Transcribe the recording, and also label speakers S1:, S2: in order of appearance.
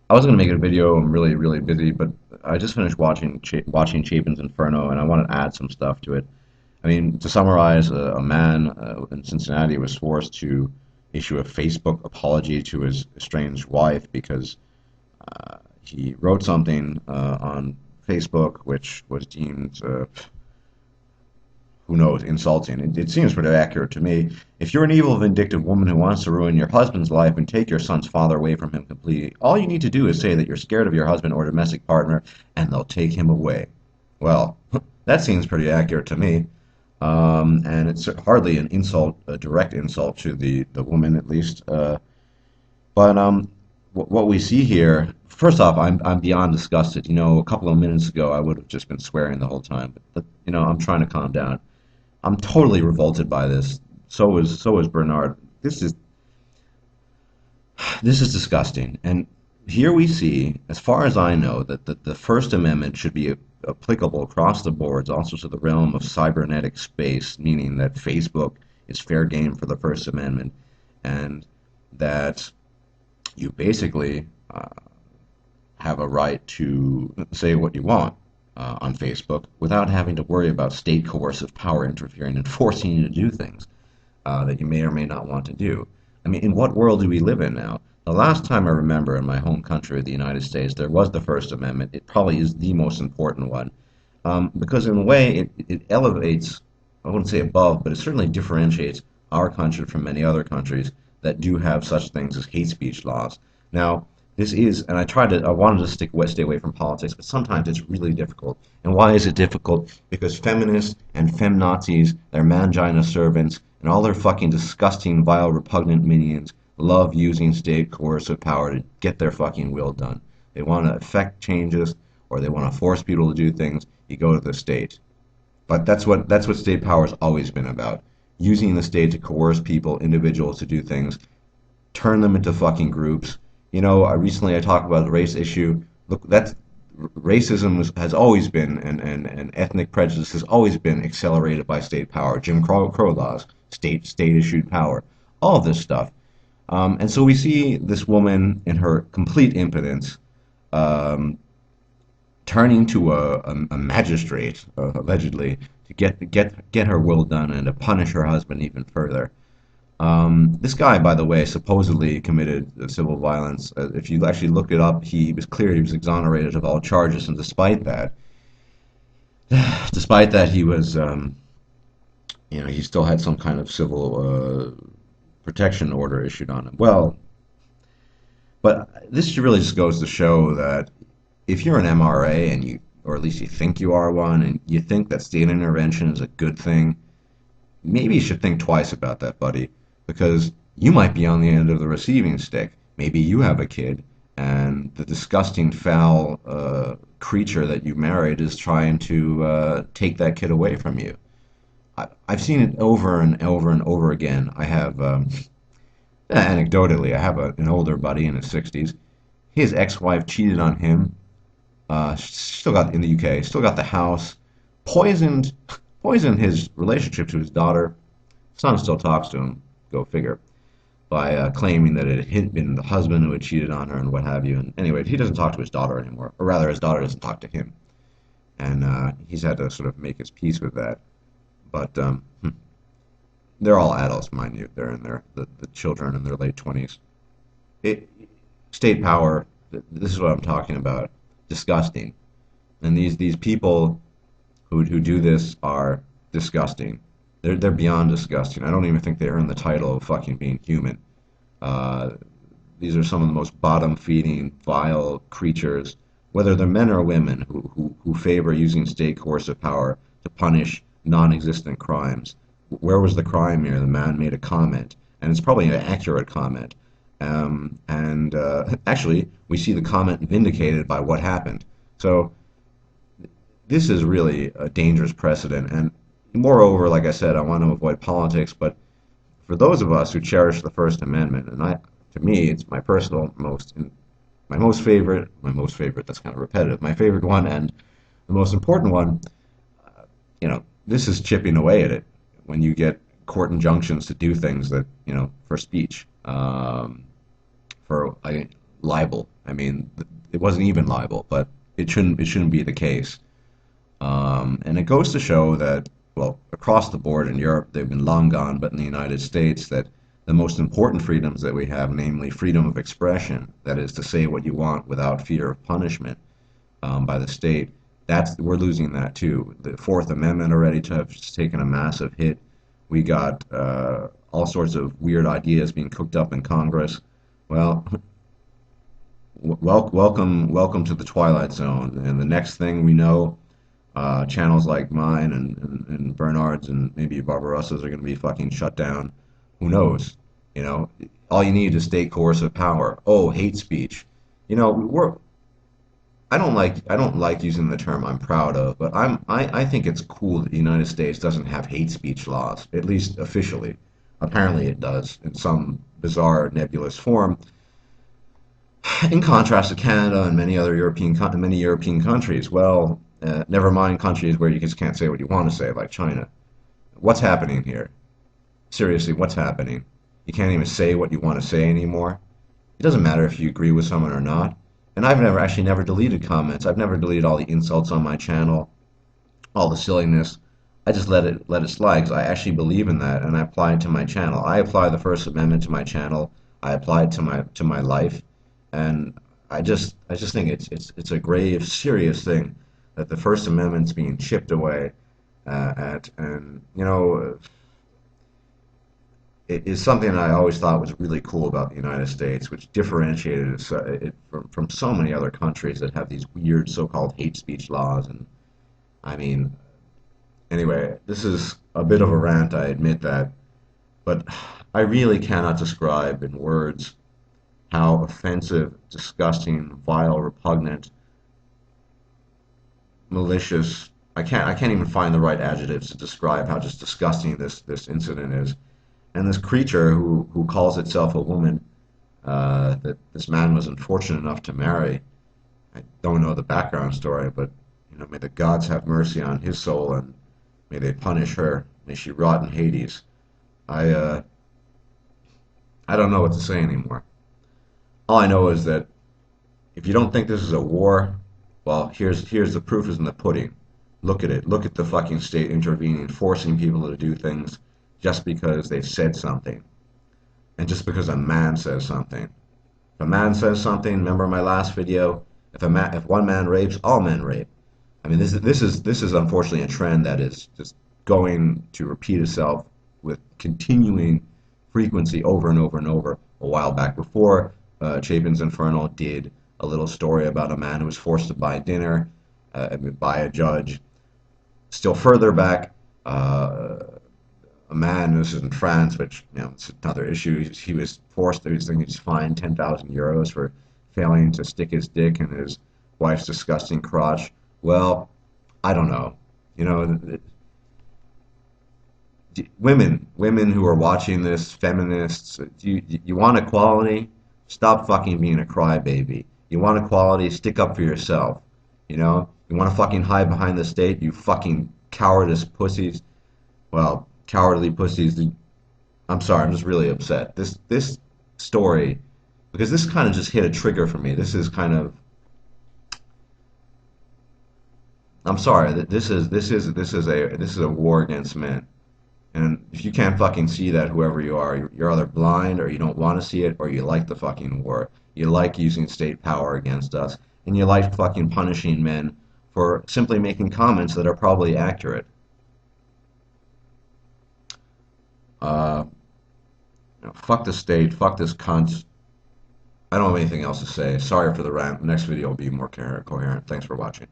S1: I was gonna make a video. I'm really, really busy, but I just finished watching Chapin's Inferno, and I want to add some stuff to it. I mean, to summarize, a man in Cincinnati was forced to issue a Facebook apology to his estranged wife because he wrote something on Facebook which was deemed who knows, insulting. It seems pretty accurate to me. If you're an evil, vindictive woman who wants to ruin your husband's life and take your son's father away from him completely, all you need to do is say that you're scared of your husband or domestic partner, and they'll take him away. Well, that seems pretty accurate to me. And it's hardly an insult, a direct insult to the woman, at least. But what we see here, first off, I'm beyond disgusted. A couple of minutes ago, I would have just been swearing the whole time, but I'm trying to calm down. I'm totally revolted by this. So is Bernard. This is disgusting. And here we see, as far as I know, that the First Amendment should be applicable across the boards, also to the realm of cybernetic space, meaning that Facebook is fair game for the First Amendment, and that you basically have a right to say what you want on Facebook without having to worry about state coercive power interfering and forcing you to do things that you may or may not want to do. I mean, in what world do we live in now? The last time I remember in my home country, the United States, there was the First Amendment. It probably is the most important one because, in a way, it elevates, I wouldn't say above, but it certainly differentiates our country from many other countries that do have such things as hate speech laws. Now, this is, and I wanted to stay away from politics, but sometimes it's really difficult. And why is it difficult? Because feminists and feminazis, their mangina servants, and all their fucking disgusting, vile, repugnant minions love using state coercive power to get their fucking will done. They want to effect changes or they want to force people to do things. You go to the state. But that's what state power has always been about. Using the state to coerce people, individuals to do things, turn them into fucking groups. Recently I talked about the race issue. Look, that's racism has always been, and ethnic prejudice has always been accelerated by state power. Jim Crow laws, state issued power, all of this stuff. And so we see this woman in her complete impotence um, turning to a magistrate, allegedly, to get her will done and to punish her husband even further. This guy, by the way, supposedly committed civil violence. If you actually look it up, he was clear he was exonerated of all charges, and despite that, he was, he still had some kind of civil protection order issued on him. Well, but this really just goes to show that if you're an MRA and or at least you think you are one, and you think that state intervention is a good thing, maybe you should think twice about that, buddy, because you might be on the end of the receiving stick. Maybe you have a kid, and the disgusting, foul creature that you married is trying to take that kid away from you. I've seen it over and over and over again. Anecdotally, I have an older buddy in his 60s. His ex-wife cheated on him. Still got in the UK, still got the house, poisoned, poisoned his relationship to his daughter. Son still talks to him. Go figure. By claiming that it had been the husband who had cheated on her and what have you. And anyway, he doesn't talk to his daughter anymore, or rather, his daughter doesn't talk to him, and he's had to sort of make his peace with that. But they're all adults, mind you. They're in the children in their late 20s. It, state power. This is what I'm talking about. Disgusting. And these people who do this are disgusting. They're beyond disgusting. I don't even think they earn the title of fucking being human. Uh, these are some of the most bottom-feeding, vile creatures, whether they're men or women, who favor using state coercive power to punish non-existent crimes. Where was the crime here? The man made a comment, and it's probably an accurate comment. And actually, we see the comment vindicated by what happened. So this is really a dangerous precedent. And moreover, like I said, I want to avoid politics, but for those of us who cherish the First Amendment, and to me, it's my personal most favorite, that's kind of repetitive, my favorite one and the most important one, this is chipping away at it when you get court injunctions to do things that, for speech, for libel. I mean, it wasn't even libel, but it shouldn't be the case. And it goes to show that, well, across the board in Europe, they've been long gone, but in the United States, that the most important freedoms that we have, namely freedom of expression, that is to say what you want without fear of punishment by the state, that's we're losing that too. The Fourth Amendment already has taken a massive hit. We got all sorts of weird ideas being cooked up in Congress. Well, welcome to the Twilight Zone. And the next thing we know, channels like mine and Bernard's and maybe Barbarossa's are going to be fucking shut down. Who knows? You know, all you need is state coercive power. Oh, hate speech. You know, I don't like using the term I'm proud of, but I think it's cool that the United States doesn't have hate speech laws, at least officially. Apparently it does in some bizarre nebulous form, in contrast to Canada and many European countries. Well, never mind countries where you just can't say what you want to say, like China. What's happening here? Seriously, what's happening? You can't even say what you want to say anymore. It doesn't matter if you agree with someone or not. And I've never deleted comments. I've never deleted all the insults on my channel, all the silliness. I just let it slide because I actually believe in that and I apply it to my channel. I apply the First Amendment to my channel. I apply it to my life, and I just think it's a grave, serious thing that the First Amendment's being chipped away at, and it is something that I always thought was really cool about the United States, which differentiated it from so many other countries that have these weird so-called hate speech laws. And I mean, anyway, this is a bit of a rant, I admit that, but I really cannot describe in words how offensive, disgusting, vile, repugnant, malicious. I can't even find the right adjectives to describe how just disgusting this incident is. And this creature who calls itself a woman, that this man was unfortunate enough to marry. I don't know the background story, but may the gods have mercy on his soul and may they punish her. May she rot in Hades. I uh, I don't know what to say anymore. All I know is that if you don't think this is a war, well, here's the proof is in the pudding. Look at it. Look at the fucking state intervening, forcing people to do things just because they've said something, and just because a man says something. If a man says something, remember my last video? If one man rapes, all men rape. I mean, this is unfortunately a trend that is just going to repeat itself with continuing frequency over and over and over. A while back before, Chapin's Inferno did a little story about a man who was forced to buy dinner by a judge. Still further back, a man, this is in France, which it's another issue. He was forced. He was thinking he's fined 10,000 euros for failing to stick his dick in his wife's disgusting crotch. Well, I don't know. You know, women who are watching this, feminists, you want equality? Stop fucking being a crybaby. You want equality? Stick up for yourself. You want to fucking hide behind the state? You fucking cowardice pussies. Well, cowardly pussies. I'm sorry. I'm just really upset. This story, because this kind of just hit a trigger for me. This is kind of. I'm sorry. This is a war against men. And if you can't fucking see that, whoever you are, you're either blind or you don't want to see it or you like the fucking war. You like using state power against us. And you like fucking punishing men for simply making comments that are probably accurate. Uh, Fuck the state. Fuck this cunt. I don't have anything else to say. Sorry for the rant. Next video will be more coherent. Thanks for watching.